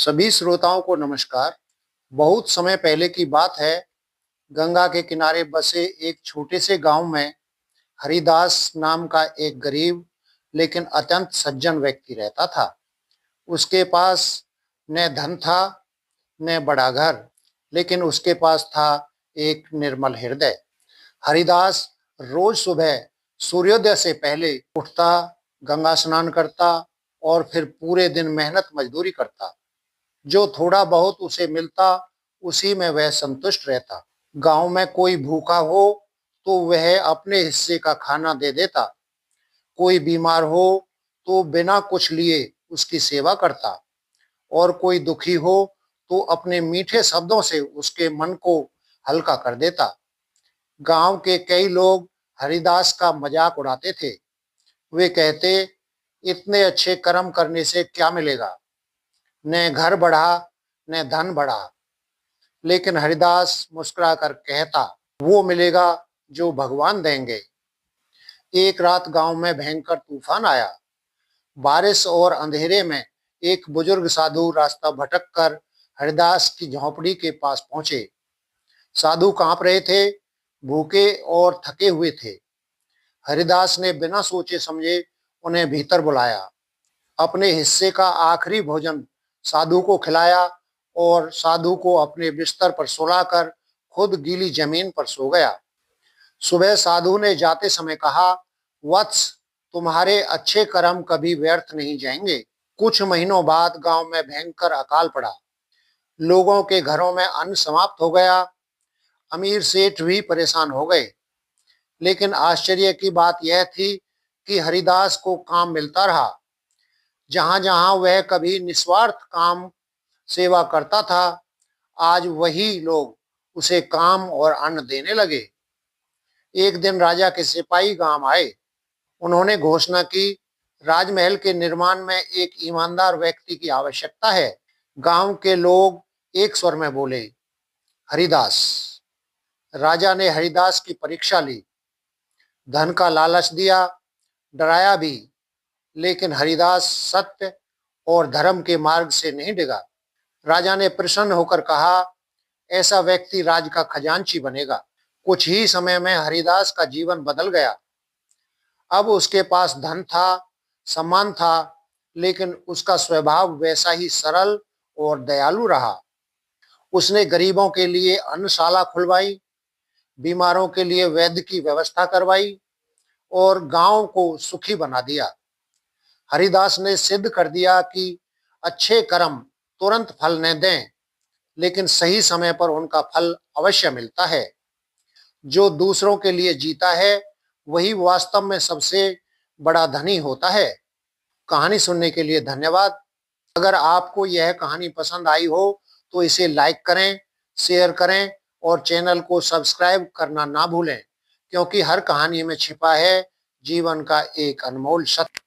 सभी श्रोताओं को नमस्कार। बहुत समय पहले की बात है। गंगा के किनारे बसे एक छोटे से गांव में हरिदास नाम का एक गरीब लेकिन अत्यंत सज्जन व्यक्ति रहता था। उसके पास न धन था न बड़ा घर, लेकिन उसके पास था एक निर्मल हृदय। हरिदास रोज सुबह सूर्योदय से पहले उठता, गंगा स्नान करता और फिर पूरे दिन मेहनत मजदूरी करता। जो थोड़ा बहुत उसे मिलता उसी में वह संतुष्ट रहता। गांव में कोई भूखा हो तो वह अपने हिस्से का खाना दे देता। कोई बीमार हो तो बिना कुछ लिए उसकी सेवा करता और कोई दुखी हो तो अपने मीठे शब्दों से उसके मन को हल्का कर देता। गांव के कई लोग हरिदास का मजाक उड़ाते थे। वे कहते, इतने अच्छे कर्म करने से क्या मिलेगा? न घर बढ़ा न धन बढ़ा। लेकिन हरिदास मुस्कुराकर कहता, वो मिलेगा जो भगवान देंगे। एक रात गांव में भयंकर तूफान आया। बारिश और अंधेरे में एक बुजुर्ग साधु रास्ता भटक कर हरिदास की झोंपड़ी के पास पहुंचे। साधु कांप रहे थे, भूखे और थके हुए थे। हरिदास ने बिना सोचे समझे उन्हें भीतर बुलाया, अपने हिस्से का आखिरी भोजन साधु को खिलाया और साधु को अपने बिस्तर पर सुलाकर खुद गीली जमीन पर सो गया। सुबह साधु ने जाते समय कहा, वत्स, तुम्हारे अच्छे कर्म कभी व्यर्थ नहीं जाएंगे। कुछ महीनों बाद गांव में भयंकर अकाल पड़ा। लोगों के घरों में अन्न समाप्त हो गया। अमीर सेठ भी परेशान हो गए। लेकिन आश्चर्य की बात यह थी कि हरिदास को काम मिलता रहा। जहां जहां वह कभी निस्वार्थ काम सेवा करता था, आज वही लोग उसे काम और अन्न देने लगे। एक दिन राजा के सिपाही गांव आए। उन्होंने घोषणा की, राजमहल के निर्माण में एक ईमानदार व्यक्ति की आवश्यकता है। गांव के लोग एक स्वर में बोले, हरिदास। राजा ने हरिदास की परीक्षा ली, धन का लालच दिया, डराया भी, लेकिन हरिदास सत्य और धर्म के मार्ग से नहीं डिगा। राजा ने प्रसन्न होकर कहा, ऐसा व्यक्ति राज का खजांची बनेगा। कुछ ही समय में हरिदास का जीवन बदल गया। अब उसके पास धन था, सम्मान था, लेकिन उसका स्वभाव वैसा ही सरल और दयालु रहा। उसने गरीबों के लिए अन्नशाला खुलवाई, बीमारों के लिए वैद्य की व्यवस्था करवाई और गांव को सुखी बना दिया। हरिदास ने सिद्ध कर दिया कि अच्छे कर्म तुरंत फल न दें, लेकिन सही समय पर उनका फल अवश्य मिलता है। जो दूसरों के लिए जीता है वही वास्तव में सबसे बड़ा धनी होता है। कहानी सुनने के लिए धन्यवाद। अगर आपको यह कहानी पसंद आई हो तो इसे लाइक करें, शेयर करें और चैनल को सब्सक्राइब करना ना भूलें, क्योंकि हर कहानी में छिपा है जीवन का एक अनमोल सत्य।